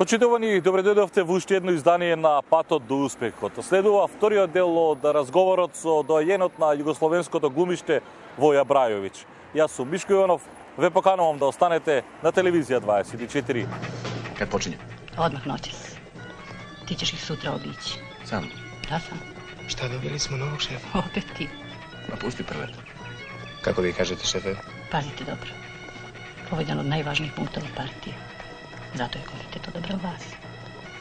Почитувани, добре дојдовте во уште едно издание на Патот до успехот. Следува вториот дел од разговорот со доајенот на југословенското глумиште Воја Брајовиќ. Јас сум Мишко Иванов, ве поканувам да останете на телевизија 24. Kad počinje? Odmah noćas. Ti ćeš ih sutra obići. Sam? Ja sam. Šta, dobili smo novog šefa? Opet ti. Pa pusti prve. Kako vi kažete, šefe? Pazite dobro. Ovo je jedan od najvažnijih punktova partije. Zato je komitet odabrao vas.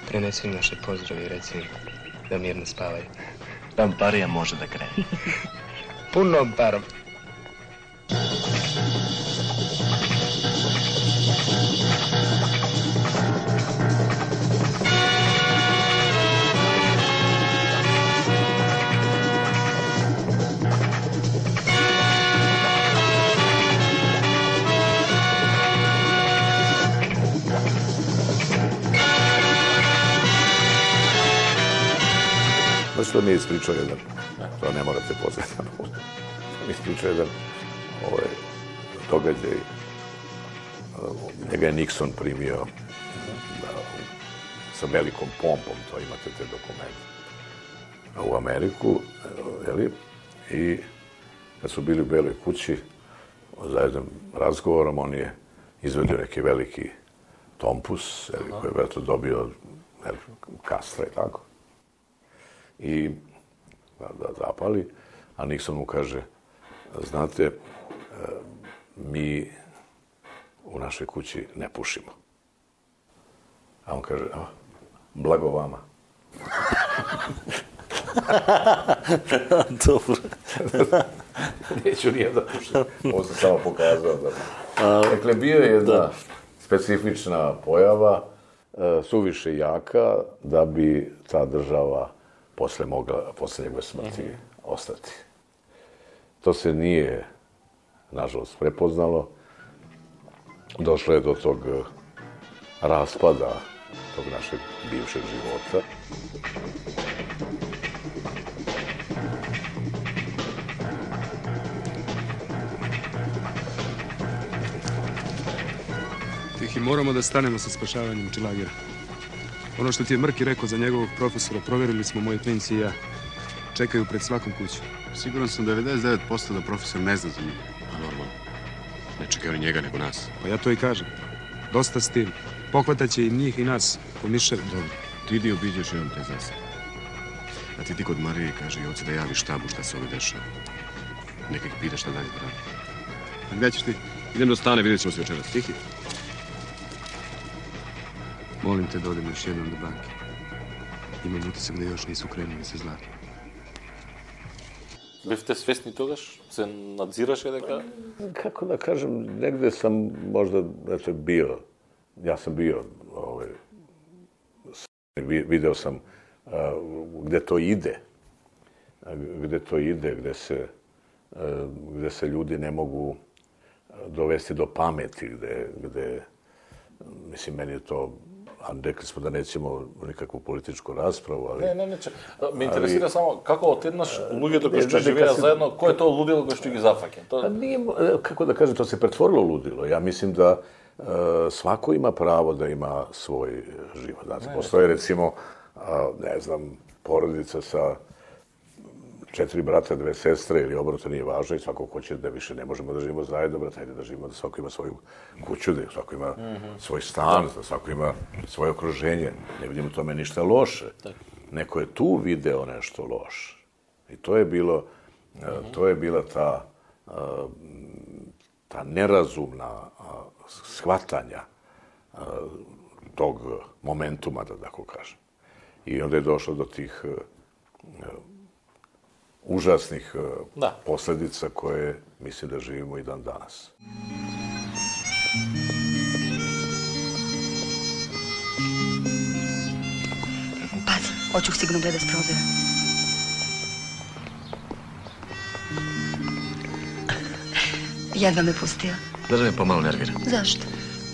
Prenesi im naše pozdrave i reci im da mirno spavaju. Tam parija može da krene. Punom parom. To mi je ispričao jedan, to ne morate poznati, to mi je ispričao jedan događaj. Njega je Nixon primio sa velikom pompom, to imate te dokumente, u Ameriku, i kad su bili u Beloj kući, za jednim razgovorom, on je izvedio neki veliki tompus, koji je vjerojatno dobio Kastra i tako. I da zapali, a Nixon mu kaže, znate, mi u našoj kući ne pušimo. A on kaže, blago vama. Dobro. Neću nije da pušim. Ovo sam samo pokazao. Dakle, bio je jedna specifična pojava, suviše jaka, da bi ta država posle njegove smrti ostati. To se nije, nažalost, prepoznalo. Došlo je do tog raspada tog našeg bivšeg života. Tihi, moramo da stanemo sa spašavanjem Čilagera. Ono što ti je Mrki rekao za njegovog profesora, provjerili smo moji klinci i ja. Čekaju pred svakom kuću. Siguran sam 99% da profesor ne zna za njega. A normalno. Ne čekaju ni njega, nego nas. Pa ja to i kažem. Dosta s tim. Pohvatat će i njih i nas po miševi. Dobro, ti idi obiđeš jedan te zase. A ti kod Marije kaže i oci da javi štabu šta se ovdje dešava. Neka ih pita šta dalje da radi. A gdje ćeš ti? Idem do stane, vidjet ćemo se večeras. Tihi. Molim te da odemo još jednom do banke. Imam utisak da još nisu krenuli sa zlatom. Бевте свесни тогаш? Се надзираше дека? Kako da kažem, negde sam možda, bio, ja sam bio, video sam gde to ide, gde se ljudi ne mogu dovesti do pameti, gde, mislim, meni je to, a rekli smo da nećemo nikakvu političku raspravu, ali... Не. Ме интересира само како одеднаш луѓето кои што живеат заедно, кој е тоа лудило кој што ги зафаќа? Kako da kažem, to se pretvorilo u ludilo. Ja mislim da svako ima pravo da ima svoj život. Znate, postoje recimo, ne znam, porodica sa 4 brata, 2 sestre ili obrnuto, nije važno, i svako hoće da više ne možemo da živimo zajedno, brate, ajde da živimo, da svako ima svoju kuću, da svako ima svoj stan, da svako ima svoje okruženje. Ne vidim u tome ništa loše. Neko je tu video nešto loše. I to je bila ta nerazumna shvatanja tog momentuma, da tako kažem. I onda je došlo do tih užasnih posljedica koje mislim da živimo i dan danas. Pazi, očuh sigurno gleda s prozora. Jedva me pustio. Znaš da me pomalo nervira. Zašto?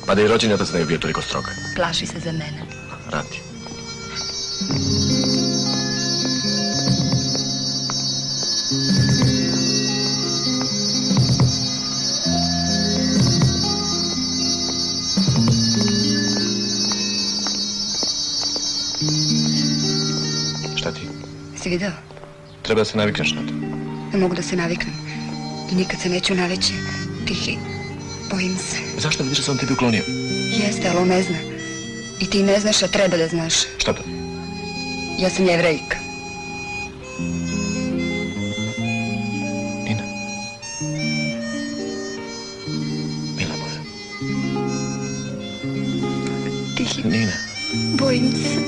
Pa da i rođenjatac ne bi bio toliko strog. Plaši se za mene. Radi. Jesi video? Treba da se navikneš na to. Ne mogu da se naviknem. I nikad se neću navići. Tihi, bojim se. Zašto vidiš da se on tebi uklonio? Jeste, ali on ne zna. I ti ne znaš, a treba da znaš. Šta to? Ja sam Jevrejka. Nina. Mila moja. Tihi, Nina. bojim se.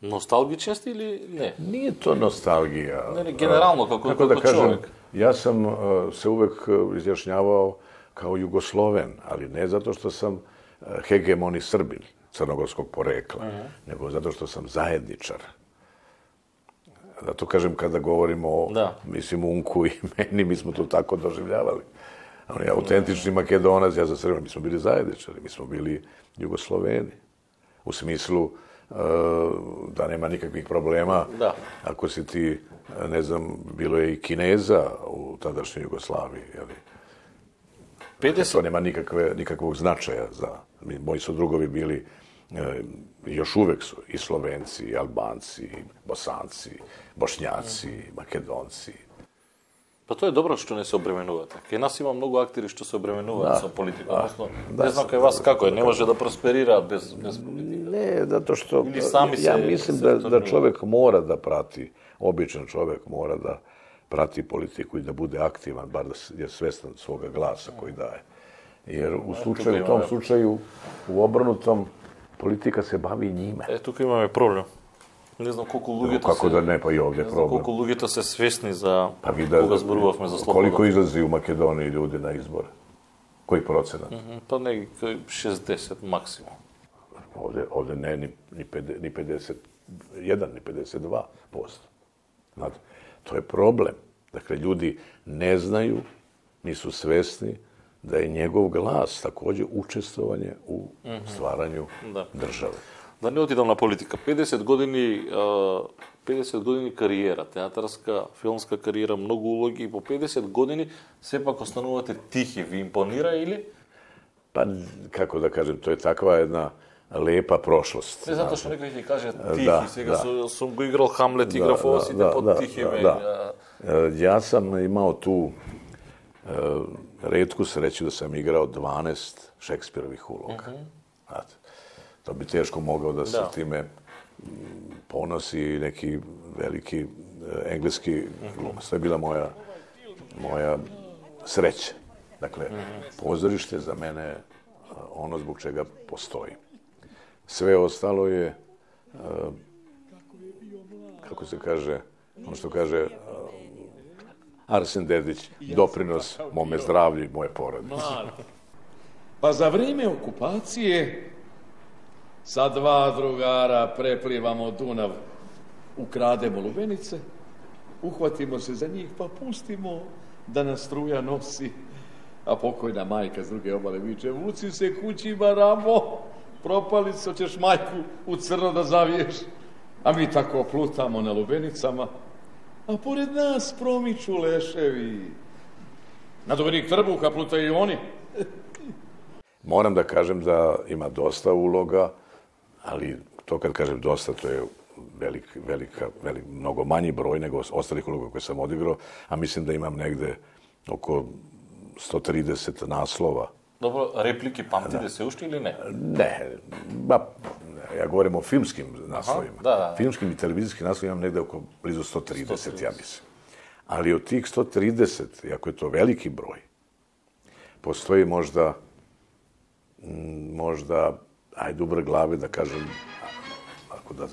Nostalgičan ste ili ne? Nije to nostalgija. Ne, generalno, kako da kažem, čovjek. Ja sam se uvek izjašnjavao kao Jugosloven, ali ne zato što sam hegemoni Srbin crnogorskog porekla, nego zato što sam zajedničar. Zato kažem, kada govorimo o, mislim, Unku i meni, mi smo to tako doživljavali. On je autentični Makedonac, ja za Srbina, mi smo bili zajedničari, mi smo bili Jugosloveni. U smislu da nema nikakvih problema. Ako si ti, ne znam, bilo je i Kineza u tadašnjoj Jugoslaviji, jeli? To nema nikakvog značaja za... Moji su drugovi bili, još uvek su, i Slovenci, i Albanci, i Bosanci, Bošnjaci, Makedonci. Pa to je dobro što ne se obremenujete. Kaj nas ima mnogo akteri što se obremenuvaju sa politikom. Ne znam kaj vas kako je, ne može da prosperira bez politike. Ne, zato što ja mislim da čovjek mora da prati, običan čovjek mora da prati politiku i da bude aktivan, bar da je svestan svoga glasa koji daje. Jer u tom slučaju, u obrnutom, politika se bavi njime. Tukaj imamo problem. Ne znam koliko lugita Kako da ne, pa i ovdje je problem. Koliko lugita se svesni za koga zboruvavme za slobodno. Koliko izlazi u Makedoniji ljudi na izbore? Koji procenat? Pa neki 60 maksimum. Ovdje ne, ni 51, ni 52%. Znate, to je problem. Dakle, ljudi ne znaju, nisu svesni da je njegov glas također učestvovanje u stvaranju države. Da ne otidam na politika. 50 godini karijera, teatarska, filmska karijera, mnogo ulogi i po 50 godini sve pak ostanuvate tihi. Vi imponira ili? Pa, kako da kažem, to je takva jedna lepa prošlost. Ne zato što nekaj ti kaže tihi, svega sam go igral Hamlet, igrao Fosite pod tihime. Ja sam imao tu retku sreću da sam igrao 12 Šekspirovih uloga. Znate, to bi teško mogao da se time ponosi neki veliki engleski glumac. To je bila moja sreća. Dakle, pozorište za mene ono zbog čega postoji. Sve ostalo je, kako se kaže, ono što kaže Arsen Dedić, doprinos mome zdravlju i moje porodice. Pa za vrijeme okupacije sa 2 drugara preplivamo Dunav, ukrademo lubenice, uhvatimo se za njih pa pustimo da nas struja nosi, a pokojna majka s druge obale viče: vuci se kući, baramo, propalico, ćeš majku u crno da zaviješ. A mi tako plutamo na lubenicama, a pored nas promiču leševi. Na Dominik Trbuha plutaju i oni. Moram da kažem da ima dosta uloga, ali to kad kažem dosta, to je mnogo manji broj nego ostalih uloga koje sam odigrao, a mislim da imam negde oko 130 naslova. Dobro, replike pamtite se ušte ili ne? Ne, ja govorim o filmskim naslovima. Filmskim i televizijskim naslovima imam negde oko blizu 130, ja mislim. Ali od tih 130, iako je to veliki broj, postoji možda, ajde ubre glave da kažem, ako da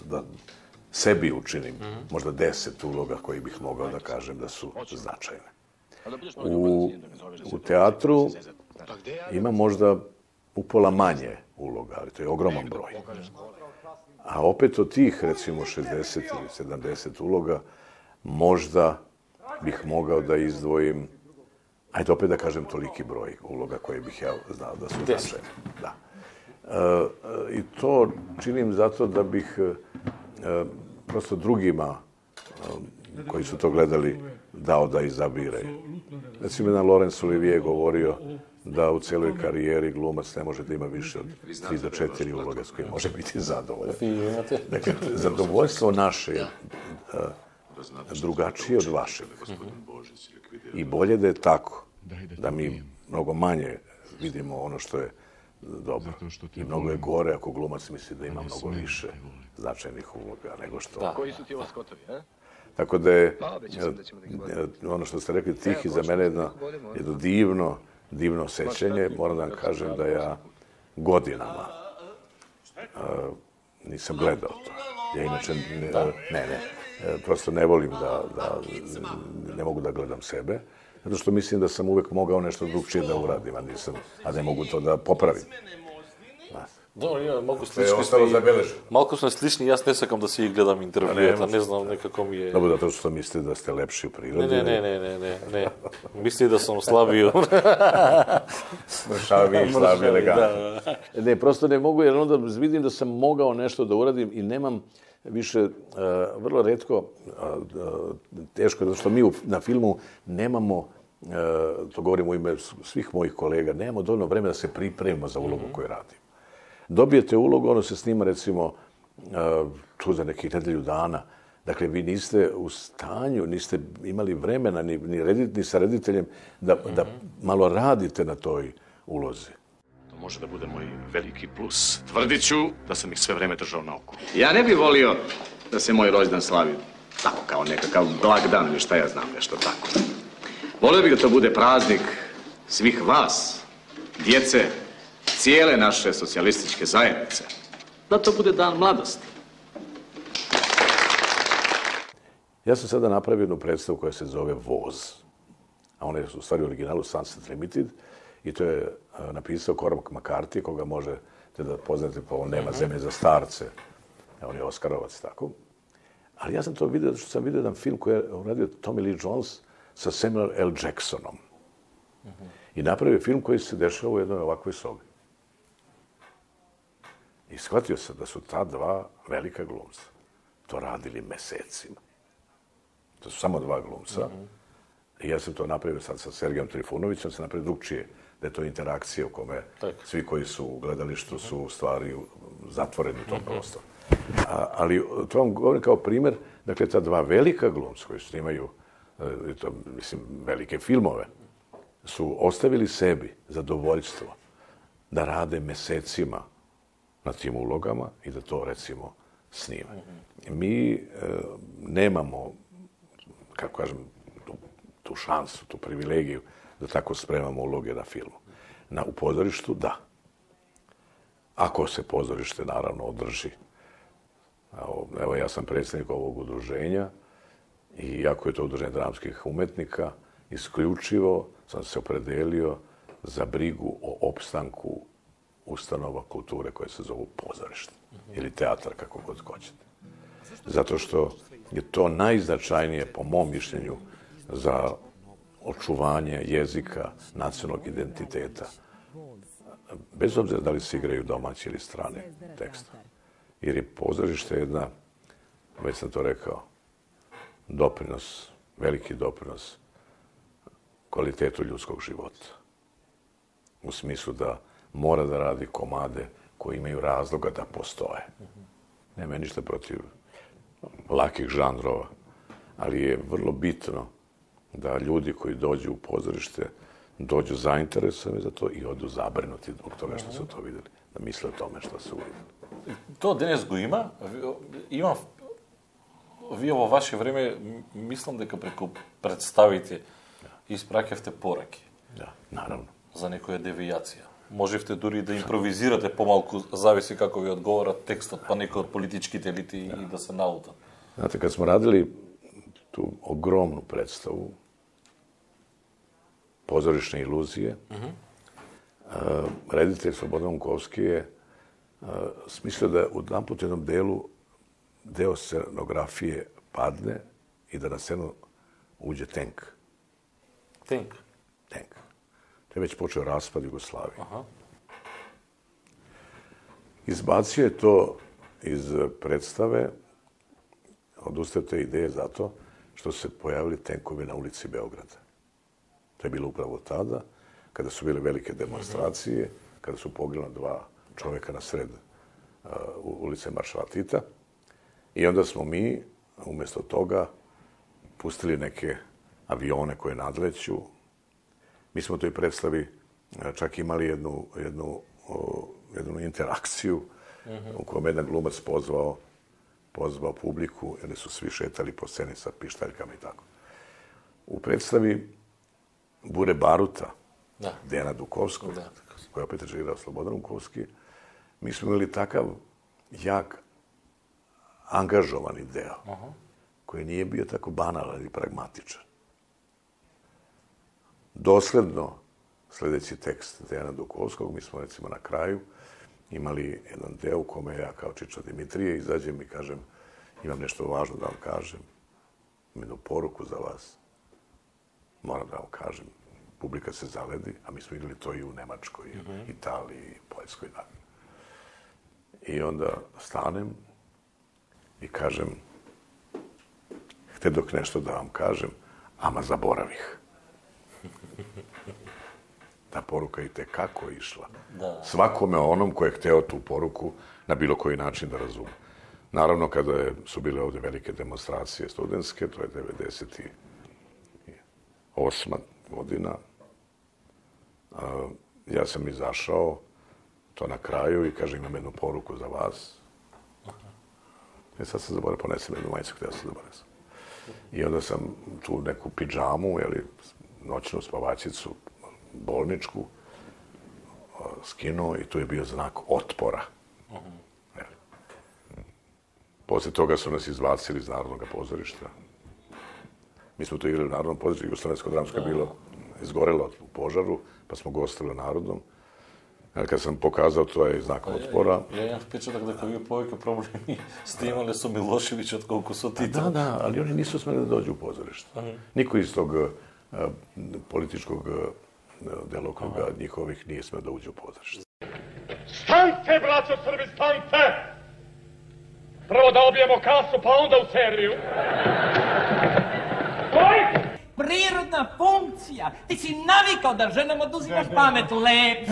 sebi učinim, možda 10 uloga koji bih mogao da kažem da su značajne. U teatru ima možda upola manje uloga, ali to je ogroman broj. A opet od tih, recimo, 60 ili 70 uloga, možda bih mogao da izdvojim, ajde opet da kažem, toliki broj uloga koje bih ja znao da su značajne. Da. I to činim zato da bih prosto drugima koji su to gledali dao da izabiraju. Recimo, jedan Laurence Olivier govorio da u celoj karijeri glumac ne može da ima više od 3 do 4 uloge s kojim može biti zadovoljan. Dakle, zadovoljstvo naše je drugačije od vašeg. I bolje da je tako, da mi mnogo manje vidimo ono što je dobro. I mnogo je gore ako glumac misli da ima mnogo više značajnih uloga nego što... Koji su ti ovo skotovi, a? Tako da je, ono što ste rekli, Tihi za mene jedno divno osjećanje. Moram da vam kažem da ja godinama nisam gledao to. Ja inače, prosto ne volim ne mogu da gledam sebe, zato što mislim da sam uvek mogao nešto drugčije da uradim, a ne mogu to da popravim. Да, малку слични сме. Малку сме слични, јас не сакам да си гледам интервјуата, не знам, некако ми е... Добро, затоа што мислите да сте лепши у природи. Не. Мисли да сум слабио. Слаби, елегантно. Не, просто не могу, jer onda vidim da sam mogao nešto da uradim i nemam više, vrlo retko, teško, zato što mi na filmu nemamo, to govorim u ime svih mojih kolega, nemamo dovoljno vremena da se pripremimo za ulogu koju radim. Dobijete ulogu, ono se snima, recimo, tu za nekih nedelju dana. Dakle, vi niste u stanju, niste imali vremena ni sa rediteljem da malo radite na toj ulozi. To može da bude moj veliki plus. Tvrdit ću da sam ih sve vreme držao na oku. Ja ne bih volio da se moj rođendan slavi tako kao nekakav blagdan ili šta ja znam, nešto tako. Volio bih da to bude praznik svih vas, djece, cijele naše socijalističke zajednice. Da to bude dan mladosti. Ja sam sada napravio jednu predstavu koja se zove Voz. A ona je u stvari u originalu Sunset Limited i to je napisao Cormac McCarthy, koga možete da poznate po Nema zemlje za starce. On je Oskarovac, tako. Ali ja sam to vidio zato što sam vidio jedan film koji je uradio Tommy Lee Jones sa Samuel L. Jacksonom. I napravio film koji se dešava u jednoj ovakvoj sobi. I shvatio sam da su ta dva velika glumca to radili mesecima. To su samo dva glumca. I ja sam to napravio sad sa Sergejom Trifunovićem, sam napravio drugčije, da je to interakcija u kome svi koji su u gledalištu su u stvari zatvoreni u tom prostoru. Ali to vam govorim kao primjer, dakle, ta dva velika glumca koji snimaju, mislim, velike filmove, su ostavili sebi zadovoljstvo da rade mesecima na tim ulogama i da to, recimo, snime. Mi nemamo, kako kažem, tu šansu, tu privilegiju da tako spremamo uloge na filmu. U pozorištu, da. Ako se pozorište, naravno, održi. Evo, ja sam predsjednik ovog udruženja i iako je to udruženje dramskih umetnika, isključivo sam se opredelio za brigu o opstanku ustanova kulture koje se zovu pozorište ili teatar, kako god hoćete. Zato što je to najznačajnije, po mom mišljenju, za očuvanje jezika, nacionalnog identiteta. Bez obzira da li se igraju domaći ili strane tekste. Jer je pozorište jedna, već sam to rekao, doprinos, veliki doprinos kvalitetu ljudskog života. U smislu da mora da radi komade koji imaju razloga da postoje. Nema ništa protiv lakih žanrova, ali je vrlo bitno da ljudi koji dođu u pozorište dođu zainteresovani za to i odu zabrinuti zbog toga što su to videli, da misle o tome što su videli. To денес го има. Вие во ваше време, мислам дека преку представите испраќавте пораки. Да, наравно. За некоја девијација. Можевте дури да импровизирате помалку, зависи како ви одговорат текстот, па некој од политичките елити и да се наутат. Znate, kad smo radili tu ogromnu predstavu, Pozorišne iluzije, reditelj Slobodan Unkovski je smislio da u jedanput jednom deo scenografije padne i da na scenu uđe tenk. Tenk? Tenk. To je već počeo raspad Jugoslavije. Izbacio je to iz predstave, odustao te ideje zato što se pojavili tenkovi na ulici Beograda. To je bilo upravo tada kada su bile velike demonstracije, kada su poginula 2 čoveka na sred ulice Maršala Tita. I onda smo mi, umjesto toga, pustili neke avione koje nadleću. Mi smo u toj predstavi čak imali jednu interakciju u kojoj jedan glumac pozvao publiku, jer su svi šetali po sceni sa pištaljkama i tako. U predstavi Bure baruta, Dejana Dukovskog, koja opet je igrao Slobodan Vukovski, mi smo imali takav jak, angažovani deo, koji nije bio tako banalan i pragmatičan. Dosledno sljedeći tekst Dejana Dukovskog, mi smo recimo na kraju imali jedan deo u kome ja kao Čiča Dimitrije izađem i kažem imam nešto važno da vam kažem, imam jednu poruku za vas, moram da vam kažem, publika se zaledi, a mi smo igrali to i u Nemačkoj, Italiji, Poljskoj. I onda stanem i kažem, dok nešto da vam kažem, ama zaboravih. Ta poruka i tekako je išla. Svakome onom ko je hteo tu poruku na bilo koji način da razume. Naravno, kada su bile ovdje velike demonstracije studentske, to je 98. godina, ja sam izašao to na kraju i kažem imam jednu poruku za vas. I sad sam zaboravio, ponesem jednu majicu, htio sam zaboravio. I onda sam tu neku pidžamu, noćnu spavačicu, bolničku, skinuo i tu je bio znak otpora. Poslije toga su nas izbacili iz Narodnog pozorišta. Mi smo to igrali u Narodnom pozorištu, Jugoslovensko dramsko je bilo izgorelo u požaru, pa smo gostili u Narodnom. Kad sam pokazao, to je znak otpora. Ja imam vpečatak da kao vi povijek problemi snimali su Milošević od koliko su Tita. Da, ali oni nisu smeli da dođu u pozorište. Niko iz tog političkog delokruga njihovih nije smeo da uđe u pozorište. Staňte, braćo Srbi, staňte! Prvo da obijemo kasu, pa onda u seriju. Prirodna funkcija. Ti si navikao da ženama oduzimaš pamet, lep.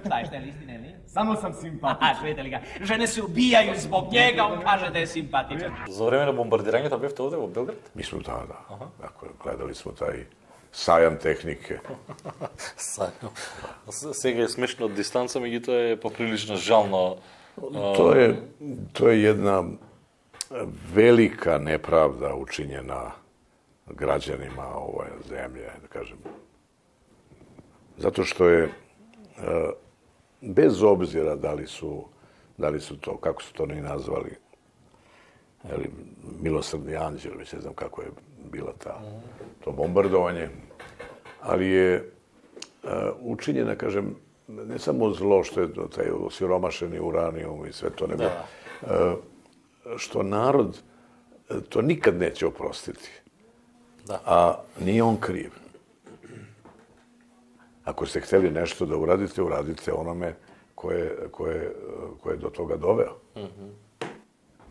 Šta je istine, nije? Samo sam simpatičan. Aha, čujete li ga? Žene se ubijaju zbog njega, on kaže da je simpatičan. За време на бомбардирањето бевте овде во Белград? Mi smo da. Gledali smo taj sajam tehnike. Sajam. Сега je смешно од дистанца, меѓутоа е поприлично жално. To je jedna velika nepravda učinjena građanima ove zemlje, da kažem. Zato što je, bez obzira da li su to, kako su to ni nazvali, milosrdni anđel, već ne znam kako je bila to bombardovanje, ali je učinjena, kažem, ne samo zlo što je taj osiromašeni uranijum i sve to, nego što narod to nikad neće oprostiti. A nije on kriv. Ako ste htjeli nešto da uradite onome ko je do toga doveo.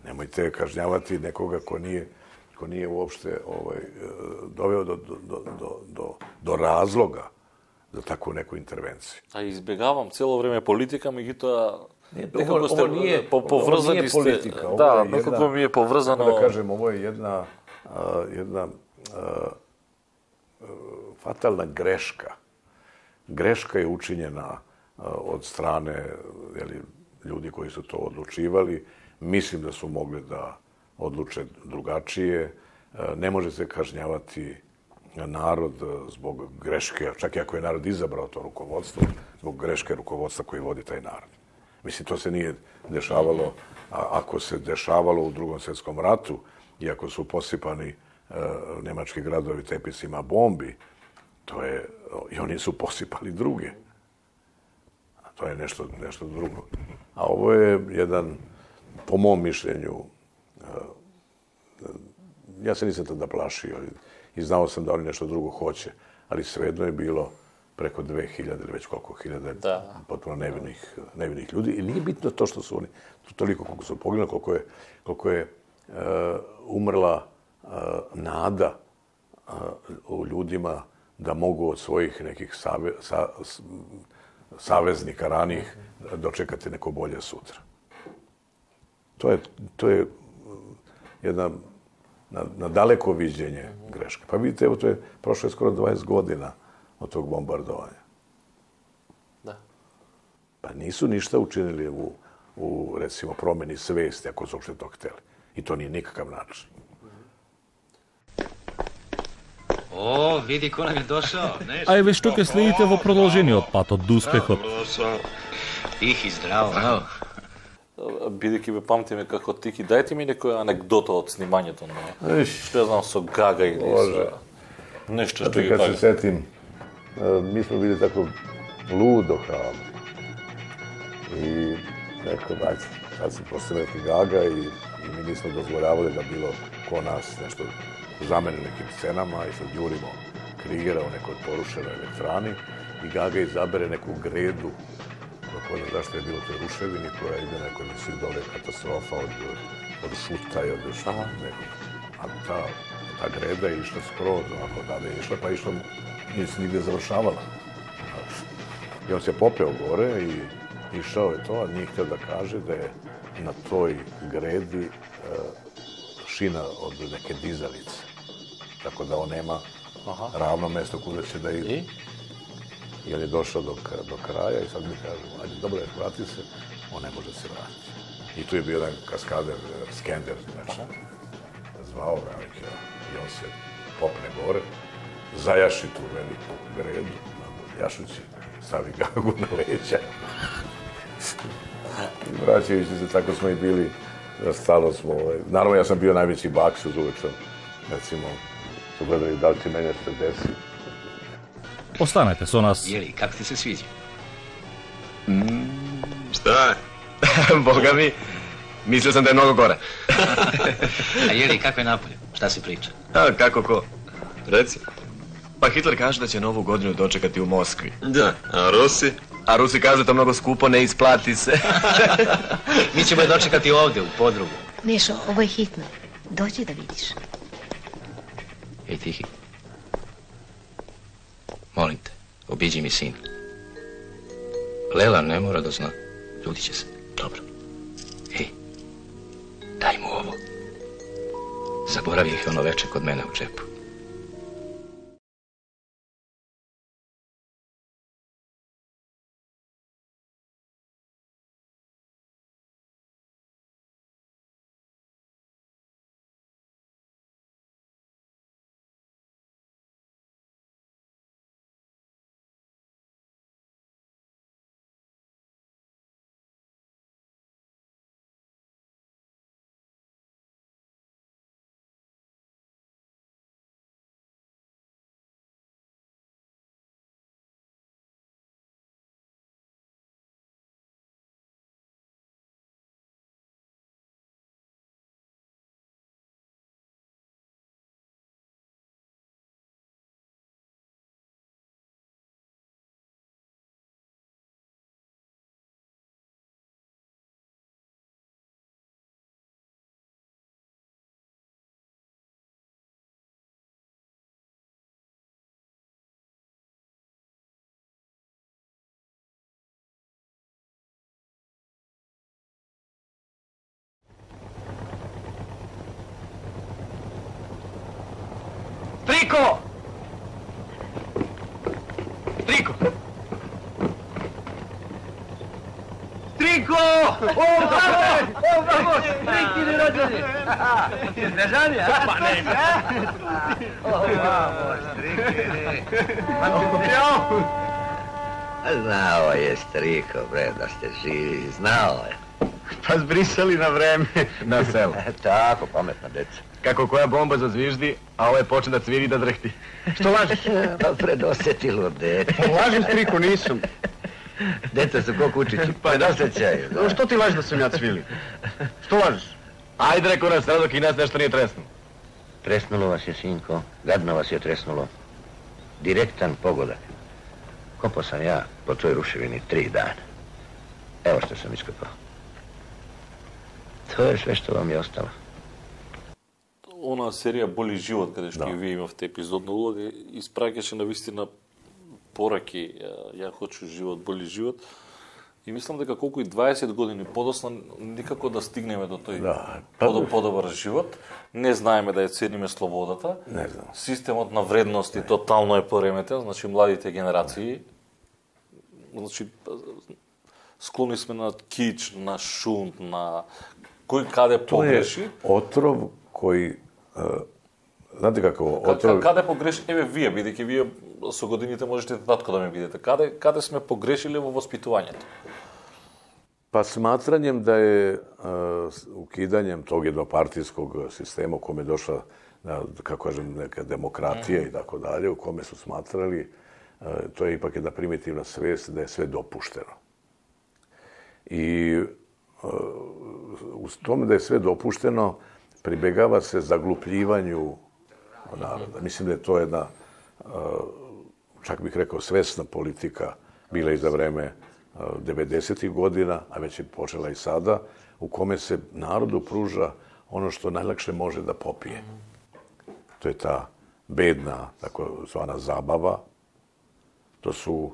Nemojte kažnjavati nekoga ko nije uopšte doveo do razloga za takvu neku intervenciju. A izbjegavam cijelo vrijeme politika, međutim, nekako ste povrzani ste. Politika, da, nekako mi je povrzano. Da kažem, ovo je jedna fatalna greška. Greška je učinjena od strane ljudi koji su to odlučivali. Mislim da su mogli da odluče drugačije. Ne može se kažnjavati narod zbog greške, čak i ako je narod izabrao to rukovodstvo, zbog greške rukovodstva koji vodi taj narod. Mislim, to se nije dešavalo, ako se dešavalo u Drugom svjetskom ratu i ako su posipani nemački gradovi tepisima bombi, i oni su posipali druge. A to je nešto drugo. A ovo je jedan, po mom mišljenju, ja se nisam tada plašio i znao sam da oni nešto drugo hoće, ali svejedno je bilo preko 2000 ili već koliko hiljada potpuno nevinih ljudi. I nije bitno to što su oni, toliko koliko su poginuli, koliko je umrla nada u ljudima da mogu od svojih nekih saveznika ranijih dočekati neko bolje sutra. To je jedna na daleko viđenje greška. Pa vidite, evo, prošlo je skoro 20 godina od tog bombardovanja. Da. Pa nisu ništa učinili u recimo, promjeni svesti, ako su uopšte to hteli. I to nije nikakav način. O, vidi ko nam je došao. A и веќе тука следите во продолжениот пат од успехот. Тихи, здраво. Здраво. Бидејќи ве памтиме како Тики, дајте ми некоја анекдота од снимањето на што ја знам со Гага или со нешто што ги Kad прави. se setim, mi smo bili tako ludo hrabri. I neko, ajde, sad se postane neki Gaga i mi nismo dozvoljavali da bilo ko nas nešto zamene nekim scenama i sad jurimo Krigera u nekoj porušenoj elektrani i Gaga izabere neku gredu, ko ne zašto je bilo toj ruševini koja ide nekoj misli dole katastrofa od šuta i od nekog. A ta greda je išla skroz, ovako tada je išla, pa je išla, nije se nigde završavala. I on se popeo gore i išao je to, a nije htio da kaže da je na toj gredi šina od neke dizalice. Tako da on nema ravno mesto kuda će da ide. I on je došao do kraja i sad mi kažemo, ajde, dobro je, vrati se, on ne može se vratiti. I tu je bio jedan kaskader, Skender, znači, zvao ga i on se popne gore, zajaši tu veliku gredu, jašući, stavi Gagu na leđa. Vraćajući se, tako smo i bili, stalo smo, naravno ja sam bio najveći baksuz uvek sam, recimo, su gledali da li će mene se desi. Останете со нас. Jeli, kako ti se sviđa? Šta? Boga mi, mislio sam da je mnogo gore. A Jeli, kako je napolje? Šta se priča? A, kako ko? Reci. Pa Hitler kaže da će novu godinu dočekati u Moskvi. Da, a Rusi? A Rusi kažu da to mnogo skupo, ne isplati se. Mi ćemo je dočekati ovdje, u podrugu. Nešo, ovo je hitno. Dođi da vidiš. Ej, Tihi. Molim te, obiđi mi sin. Lela ne mora da zna. Ljudit će se. Dobro. Ej, daj mu ovo. Zaboravi ih ono veče kod mene u džepu. Triko! Triko! Triko! O, bravo! Trikini rođeni! Nežani, a? Pa ne, o, bravo, Trikini! Znao je Striko, bre, da ste živi, znao je. Pa zbrisali na vreme na selo. Tako, pametna deca. Kako koja bomba zazviždi, a ovaj počne da cviri i da drhti. Što lažeš? Pa predosjetilo dete. Lažem, Striko, nisam. Deca su ko kučići, predosjećaju. Što ti lažeš da sam ja cvili? Što lažeš? Ajde, rekao nas sad dok i nas nešto nije tresnulo. Tresnulo vas je, sinko. Gadno vas je tresnulo. Direktan pogodak. Kopao sam ja po toj ruševini 3 dana. Evo što sam iskopao. To je sve što vam je ostalo. она серија Боли живот, каде што и вие имавте епизодна улога, испраќаше на вистина пораки, ја хочу живот, боли живот. И мислам дека колку и 20 години подосна никако да стигнеме до тој подобар живот. Не знаеме да ја цениме слободата. Не знам. Системот на вредности тотално е пореметен, значи младите генерации, значи склони сме на кич, на шунт, на кој каде погреши. Тоа е отров кој знаете како отров... Каде погреши? Еве вие, бидејќи вие со годините можете татко да ме бидете. Каде сме погрешили во воспитувањето? Па сматрањем да е укидањем тог еднопартиског система у коме дошла, како кажем, нека демократија и тако далje, у коме су сматрали, тоа е ипак една примитивна свест да е све допуштено. И у томе да е све допуштено, прибегава се заглупљивању народа. Мислим да е тоа една, чак бих рекao, свесна политика bila i za vreme 90. godina, a već je počela i sada, u kome se narodu pruža ono što najlakše može da popije. To je ta bedna, tako zvana zabava. To su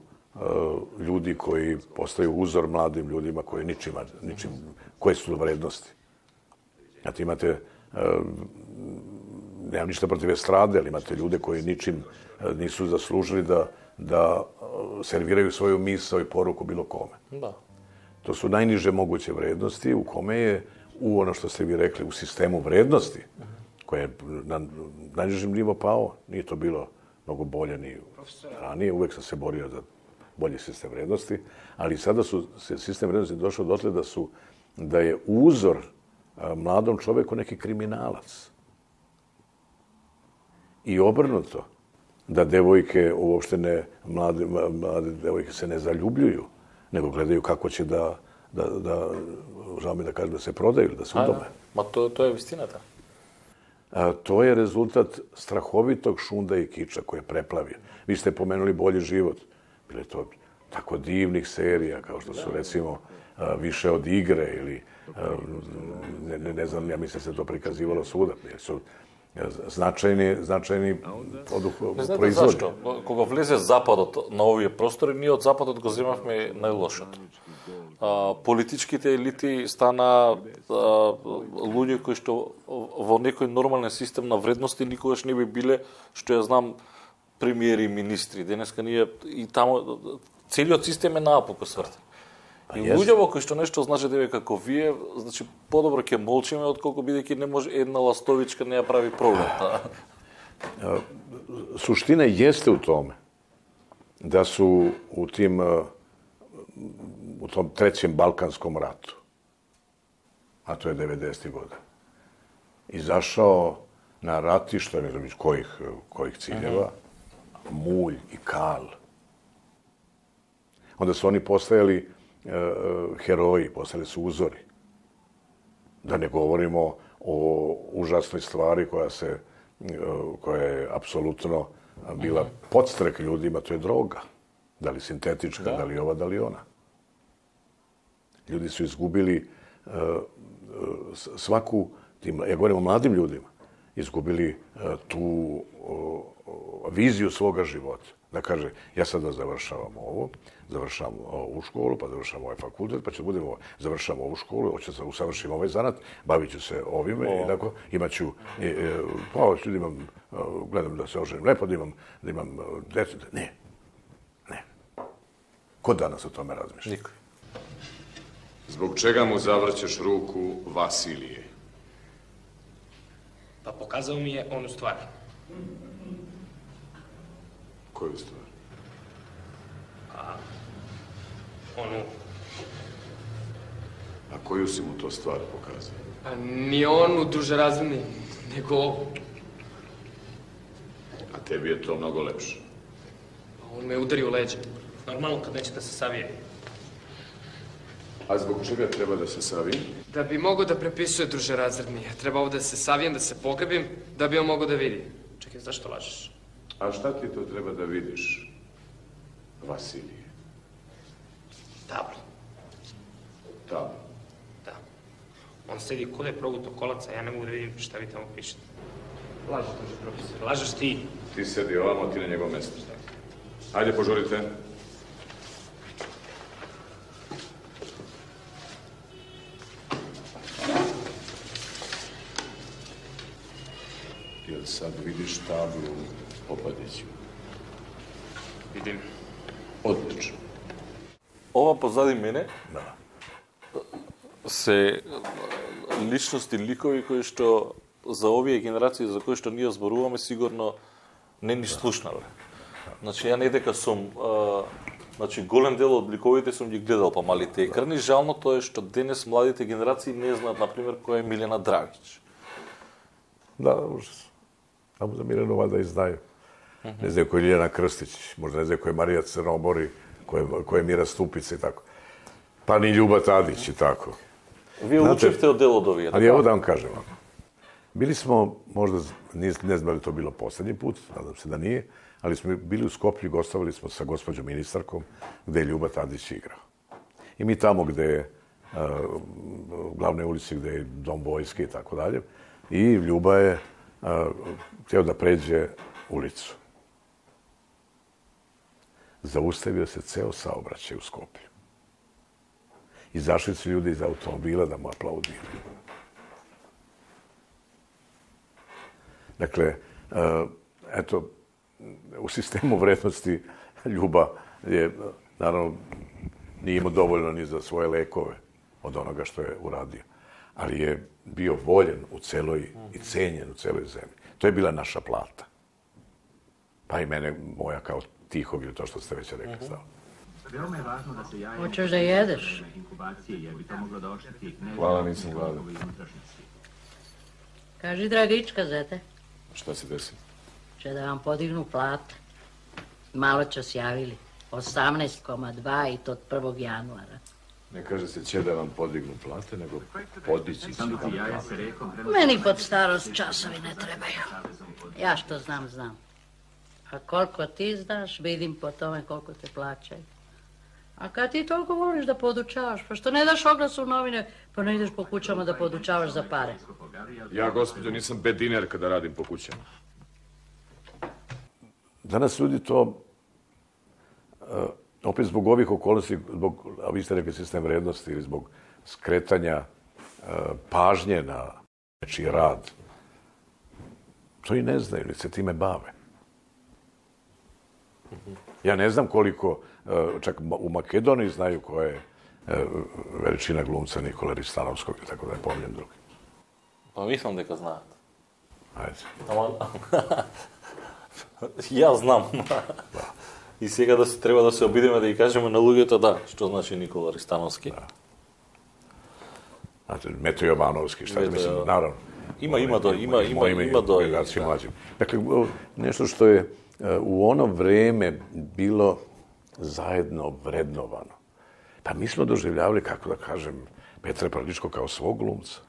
ljudi koji postaju uzor mladim ljudima koji ničim, koje su vrednosti. Znate, imate, nemam ništa protiv estrade, ali imate ljude koji ničim nisu zaslužili da serviraju svoju misao i poruku bilo kome. Da. To su najniže moguće vrednosti u kome je, u ono što ste vi rekli, u sistemu vrednosti, koje je na najnižem nivo pao, nije to bilo mnogo bolje ni ranije, uvek sam se borio za bolji sistem vrednosti, ali sada su sistem vrednosti došao dotle da je uzor mladom čoveku neki kriminalac. I obrnuto, da devojke uopšte mlade devojke se ne zaljubljuju, nego gledaju kako će da žao mi da kažem, da se prodaju, da se udome. Ma to je istinata. To je rezultat strahovitog šunda i kiča koji je preplavio. Vi ste pomenuli Bolji život. Bile to tako divnih serija, kao što su recimo Više od igre ili ne znam, ja mislim se to prikazivalo svuda. Jer su značajni не знаете зашто? Кога влезе Западот на овие простори, ние од Западот го земавме најлошото. Политичките елити стана луѓе кои што во некој нормален систем на вредности никогаш не би биле, што ја знам, премиери и министри. Денеска ние и тамо целиот систем е наопако свртен. И луѓе кои што нешто значи деве како вие, значи подобро ќе молчиме отколку бидејќи не може една ластовичка не ја прави проблем. Suština jeste u tome da su u tom trećem Balkanskom ratu, a to je 90. godina, izašao na ratišta, ne znam iz kojih ciljeva, mulj i kal. Onda su oni postajali heroji, postali su uzori. Da ne govorimo o užasnoj stvari koja je apsolutno bila podstrek ljudima, to je droga. Da li sintetička, da li ova, da li ona. Ljudi su izgubili svaku, ja govorim o mladim ljudima, izgubili tu viziju svoga života. Da kaže, ja sada završavam ovo, završavam ovu školu, pa završavam ovaj fakultet, pa završavam ovu školu, hoću da usavršim ovaj zanat, bavit ću se ovime i tako, imaću, pa ljudima, gledam da se oženim lepo, da imam djecu. Ne. Ko danas o tome razmišlja? Niko. Zbog čega mu zavrćeš ruku Vasilije? Pa pokazao mi je onu stvar. Koju stvar? Onu. A koju si mu to stvar pokazao? Pa nije onu družerazredni, nego ovu. A tebi je to mnogo lepše. On me udario u leđe. Normalno kad neće da se savije. A zbog čega treba da se savije? Da bi mogao da prepisuje družerazredni. Treba ovo da se savijem, da se pogrebim, da bi on mogao da vidi. Čekaj, zašto lažeš? A šta ti to treba da vidiš, Vasilije? Tablo. Tablo? Da. On sedi kod je proguto kolaca, ja ne mogu da vidim šta vi tamo pišete. Lažeš, profesor, lažeš ti. Ti sedi ovamo, ti na njegov mjesto. Ajde, požurite. Jel sad vidiš tablu Opadiću? Vidim. Odlično. Ова позади мене се личности, ликови кои што за овие генерации за кои што ние зборуваме сигурно не ни слушнале. Значи ја не дека сум значи голем дел од ликовите сум ги гледал по малите екрани. Жалното е што денес младите генерации не знаат на пример која е Милена Драгич. Да, ужас. Само за Milenu valjda i znaju. Ne znaju ko je Ljiljana Krstić, možda ne znaju ko je Marija Crnobori, ko je Mira Stupica i tako. Pa ni Ljuba Tadić i tako. Вие учевте од дел од овие, Ali evo da vam kažem vam. Bili smo, možda, ne znam da li to bilo poslednji put, nadam se da nije, ali smo bili u Skoplju, gostovali smo sa gospođom ministarkom, gde je Ljuba Tadić igrao. I mi tamo gde je u glavnoj ulici gde je dom vojske i tako dalje. I Ljuba je htio da pređe ulicu. Zaustavio se ceo saobraćaj u Skoplju. Izašli su ljudi iz automobila da mu aplaudiraju. Dakle, eto, u sistemu vrednosti Ljuba je, naravno, nije imao dovoljno ni za svoje lekove od onoga što je uradio. Ali je bio voljen u celoj i cenjen u celoj zemlji. To je bila naša plata. Pa i mene, moja kao tihog, ili to što ste već rekli, stava. Veoma je važno da se jaje... Hoćeš da jedeš? Hvala, nisam gladan. Kaži, Dragička, zete. Šta se desi? Će da vam podignu plate. Malo će sjavili. 18,2 i to od 1. januara. Ne kaže se će da vam podignu plate, nego podići će vam plate. Meni pod starost časovi ne trebaju. Ja što znam, znam. A koliko ti znaš, vidim po tome koliko te plaćaju. A kad ti toliko voliš da podučavaš, pa što ne daš oglas u novine, pa ne ideš po kućama da podučavaš za pare? Ja, gospođo, nisam bediner kada radim po kućama. Danas ljudi to, opet zbog ovih okolnosti, a vi ste rekli sistem vrednosti, ili zbog skretanja pažnje na nečiji rad, to i ne znaju, ili se time bave. Ja ne znam koliko, čak u Makedoniji znaju koja je veličina glumca Nikola Ristanovskog, tako da je pominjem drugi. Pa mislim дека знаат. Ajde. Ја знам. И сега треба да се обидиме да ги кажеме на луѓето да, што значи Никола Ристановски. Znate, Meto Jovanovski, šta je, mislim, naravno. Ima do... Dakle, nešto što je u ono vreme bilo zajedno vrednovano. Pa mi smo doživljavali, kako da kažem, Petra Prličko kao svog glumca.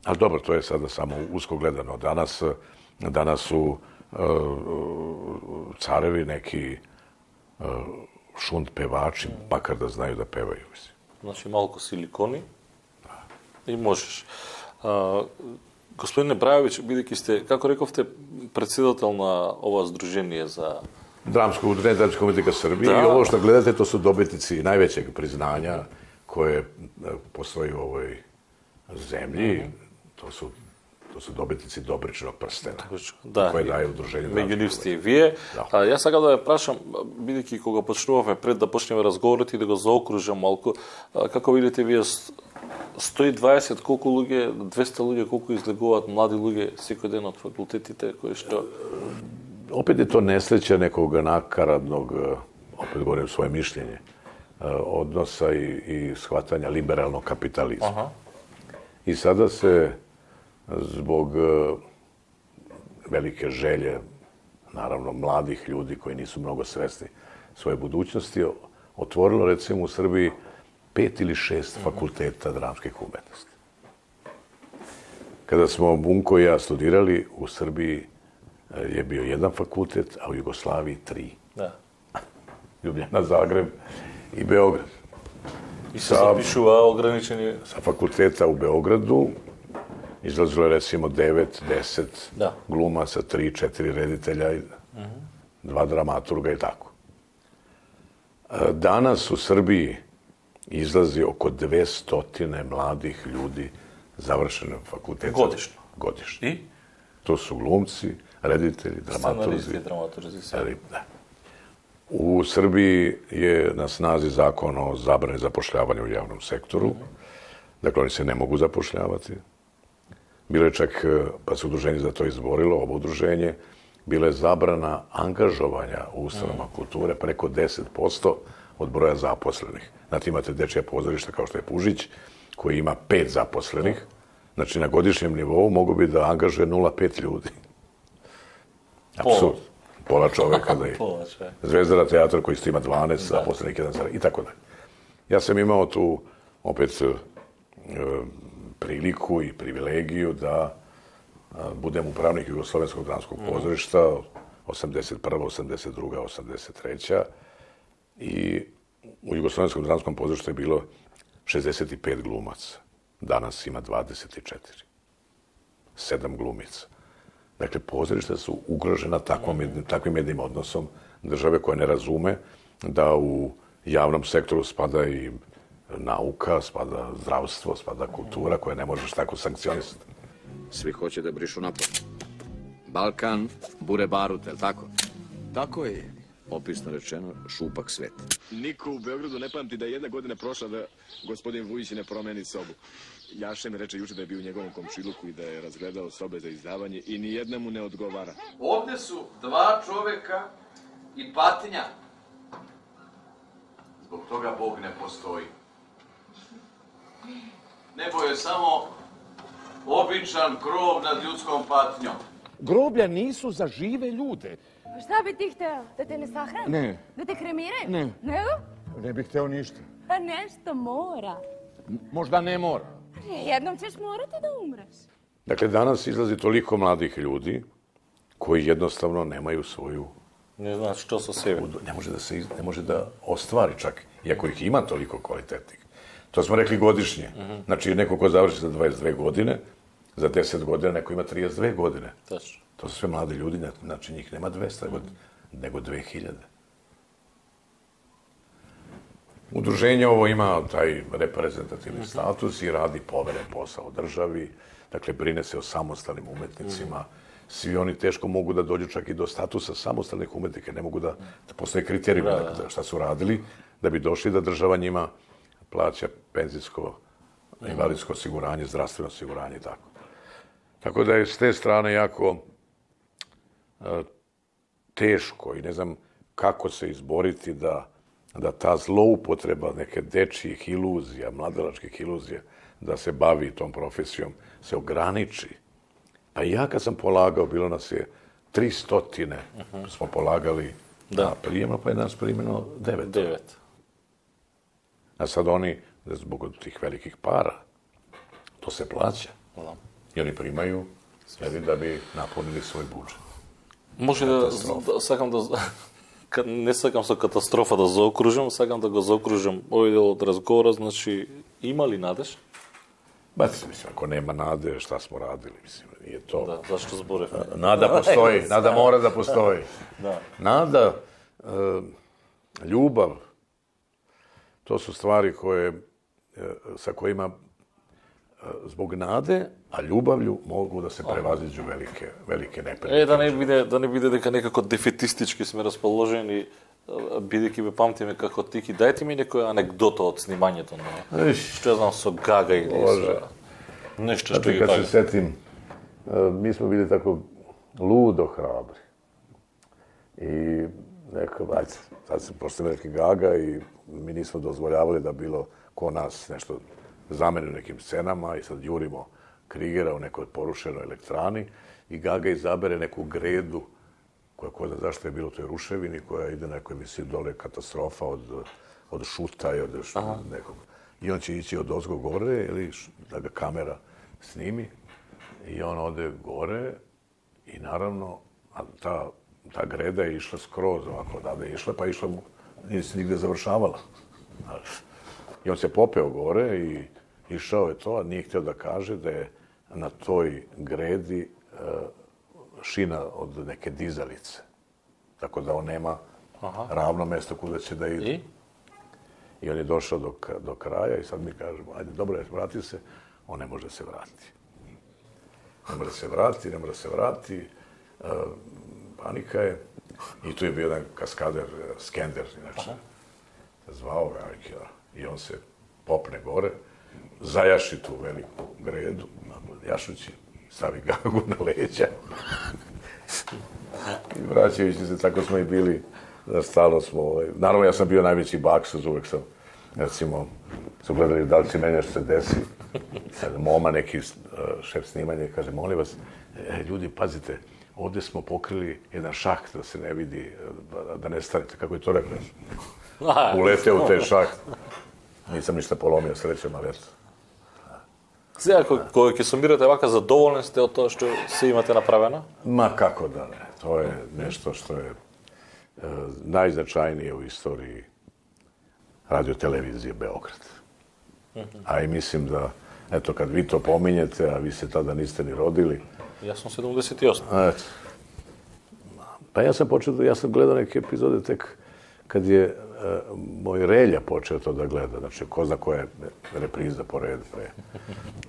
Ali dobro, to je sada samo usko gledano. Danas su carevi neki šunt pevači, makar da znaju da pevaju. Значи малку силикони и можеш. Господине Брајовиќ, бидејќи сте, како рековте, председател на ова здружение за Dramsko udruženje Dramska umetnika Srbije i ovo što gledate, to su dobitnici najvećeg priznanja koje postoji u ovoj zemlji. To su dobitnici Dobričnog prstena, koje daje udruženje Dramske меѓу нив сте и вие. Јас сакам да ве прашам, бидејќи кога почнувавме пред да почнеме разговорот и да го заокружам малку, како видите вие 120 колку луѓе, 200 луѓе колку излегуваат млади луѓе секој ден од факултетите кои што... Opet je to nesreća nekog nakaradnog, opet govorim svoje mišljenje, odnosa i shvatanja liberalnog kapitalizma. I sada se zbog velike želje, naravno mladih ljudi koji nisu mnogo svesni svoje budućnosti, otvorilo recimo u Srbiji 5 ili 6 fakulteta dramskih umetnosti. Kada smo Bunko i ja studirali, u Srbiji je bio jedan fakultet, a u Jugoslaviji 3. Da. Ljubljana, Zagreb i Beograd. I se zapišува ограничени... Sa fakulteta u Beogradu izlazilo je recimo 9, 10 glumaca, 3, 4 reditelja, 2 dramaturga i tako. Danas u Srbiji izlazi oko 200 mladih ljudi završene fakultete. Godišnje? Godišnje. I? To su glumci, reditelji, dramaturzi. Da. U Srbiji je na snazi zakon o zabrani zapošljavanja u javnom sektoru. Dakle, oni se ne mogu zapošljavati. Bilo je čak, pa se udruženje za to izborilo, ovo udruženje, bila je zabrana angažovanja u ustanovama kulture preko 10% od broja zaposlenih. Znate, imate dečija pozorišta kao što je Pužić, koji ima 5 zaposlenih. Znači, na godišnjem nivou mogu bi da angažuje 0,5 ljudi. Apsurd. Pola čoveka da je. Zvezdara teatr koji ima 12 zaposlenih, 1 i tako dalje. Ja sam imao tu opet priliku i privilegiju da budem upravnik Jugoslovenskog dramskog pozorišta 81., 82., 83. I u Jugoslovenskom dramskom pozorištu je bilo 65 glumaca. Danas ima 24. 7 glumica. Dakle, pozorišta su ugrožena takvim jednim odnosom države koja ne razume da u javnom sektoru spada i nauka, spada zdravstvo, spada kultura koja ne možeš tako sankcionisati. Svi hoće da brišu napad. Balkan, bure barut, je li tako? Tako je. Opisno rečeno, šupak sveta. Niko u Beogradu ne pamti da je jedna godina prošla da gospodin Vujić ne promeni sobu. Jaše mi reče juče da je bio u njegovom komšiluku i da je razgledao sobe za izdavanje i ni jedna mu ne odgovara. Ovde su 2 čoveka i patnja. Zbog toga Bog ne postoji. Nebo je samo običan krov nad ljudskom patnjom. Groblja nisu za žive ljude. Šta bi ti hteo? Da te ne sahrane? Ne. Da te kremiraju? Ne. Nego? Ne bih hteo ništa. Pa nešto mora. Možda ne mora. Jednom ćeš morati da umreš. Dakle, danas izlazi toliko mladih ljudi koji jednostavno nemaju svoju... Ne znaš što sa sebe. Ne može da ostvari čak, iako ih ima toliko kvalitetnih. To smo rekli godišnje. Znači, neko ko završi za 22 godine, za 10 godina neko ima 32 godine. Tačno. To su sve mladi ljudi, znači njih nema 200, nego 2000. Udruženje ovo ima taj reprezentativni status i radi poveren posao državi, dakle brine se o samostalnim umetnicima. Svi oni teško mogu da dođu čak i do statusa samostalnih umetnika, ne mogu da postoje kriterijumi šta su radili, da bi došli da država njima plaća penzijsko, invalidsko osiguranje, zdravstveno osiguranje i tako. Tako da je s te strane jako teško i ne znam kako se izboriti da ta zloupotreba neke dečijih iluzija, mladalačkih iluzija, da se bavi tom profesijom, se ograniči. Pa i ja kad sam polagao, bilo nas je 300 smo polagali na prijemno, pa je nas primjeno 9. A sad oni, zbog tih velikih para, to se plaća. I oni primaju da bi napunili svoj budžet. Може сакам не сакам со катастрофа да заокружам, сакам да го заокружам овој дел од разговора, значи има ли надеж? Ба, мислим, ако нема наде, šta smo radili, mislim, nije to. Да, зашто зборевме? Nada postoji, nada mora da postoji. Nada, ljubav, to su stvari sa kojima zbog nade, a ljubavlju mogu da se prevaziđu velike neprilike. Да не биде дека некако дефетистички сме расположени, бидејќи ме памтиме како Тики. Дајте ми некоја анекдота од снимањето на што ја знам со Гага или нешто што ги Kad se setim, mi smo bili tako ludo hrabri. I nekako, ajde, sad se pošto neki Gaga i mi nismo dozvoljavali da bilo ko nas nešto zameni u nekim scenama i sad jurimo Krigera u nekoj porušenoj elektrani i Gaga izabere neku gredu koja ko zna zašto je bilo u toj ruševini, koja ide nekoj visini dole katastrofa od šuta i od nekog. I on će ići od ozgo gore ili da ga kamera snimi i on ode gore i naravno ta greda je išla skroz ovako odavde je išla, pa išla mu, nije se nigde završavala. I on se popeo gore i išao je to, a nije htio da kaže da je na toj gredi šina od neke dizalice. Tako da on nema ravno mesto kuda će da ide. I on je došao do kraja i sad mi kažemo, ajde, dobro, vrati se. On ne može se vratiti. Ne može se vrati. Panika je. I tu je bio jedan kaskader, Skender, inače. Zvao ga i on se popne gore, zajaši tu veliku gredu, jašući, stavi gagu na leđa. I vraćajući se, tako smo i bili, stalno smo, naravno ja sam bio najveći baksuz, uvek sam, recimo, su gledali da li će meni nešto se desi. Moma, neki šef snimanja, kaže, molim vas, ljudi, pazite, ovdje smo pokrili jedan šaht da se ne vidi, da ne stanete, kako je to rekao. Uleteo u taj šaht. Nisam ništa polomio, srećem, ali eto. Сега, кога ќе сумирате вака, задоволни сте од тоа што се имате направено? Ma kako da ne. To je nešto što je najznačajnije u istoriji radiotelevizije Beograd. A i mislim da, eto, kad vi to pominjete, a vi se tada niste ni rodili. Ja sam 78. Eto. Pa ja sam gledao neke epizode tek kad je moj Relja počeo to da gleda. Znači, ko zna koja je repriza po redu.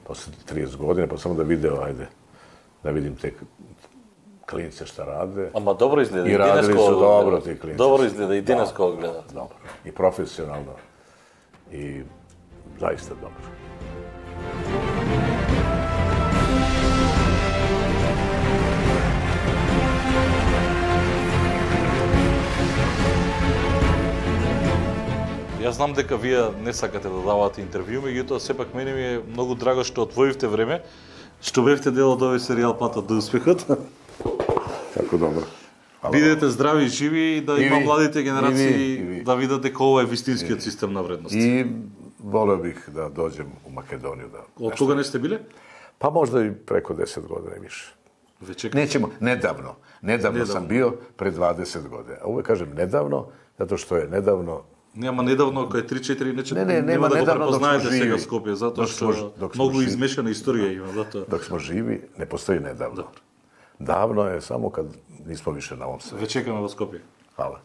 Posle 30 godina, pa samo da video, ajde, da vidim te klince šta rade. Ама dobro izgleda. I radili su dobro ti klinci. Dobro izgleda i danas ko gleda. Dobro. I profesionalno. I zaista dobro. Јас знам дека вие не сакате да давате интервју, меѓутоа сепак мене ми е многу драго што отвоивте време, што бевте дел од овој серијал Патот до успехот. Тако добро. Бидете здрави и живи и да има младите генерации да видат дека ова е вистинскиот систем на вредности. И волeo бих да доđem u Makedoniju. Од кога не сте биле? Pa možda i preko 10 godina i više. Nećemo, nedavno. Nedavno sam bio pre 20 godina. A uvek kažem nedavno, zato što je nedavno. Нема недавно, кај 3-4 нема да го недавно препознаете сега Скопје, затоа што многу измешана историја има, затоа. Док смо живи, не постои недавно. Давно е само кад нисмо више на овом свету. Ве чекаме во Скопје. Хвала.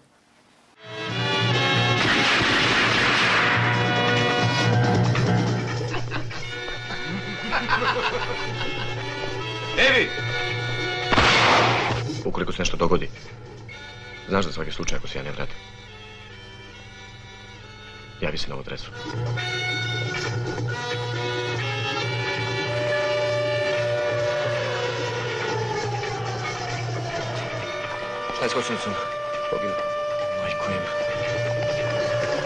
Evi! Ukoliko se nešto dogodi, znaš za svaki slučaj ako se ja ne vratim. Javi se na ovu adresu. Šta je s kočnicom? Poginu. Majko im.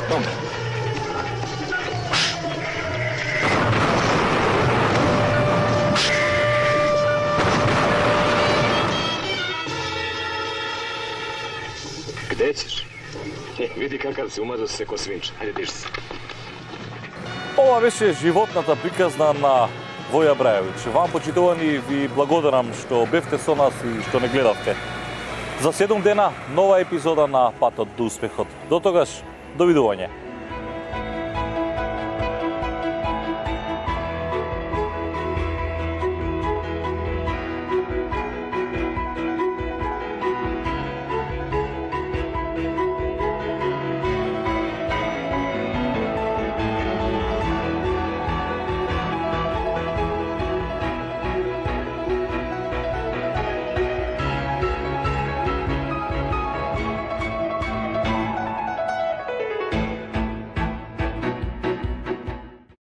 Bomba. Gde ćeš? Vidi kakav si, umazao se ko svinč. Hajde, diži se. Ова беше животната приказна на Воја Брајовиќ. Вам, почитувани, ви благодарам што бевте со нас и што не гледавте. За 7 дена нова епизода на Патот до успехот. До тогаш, довидување.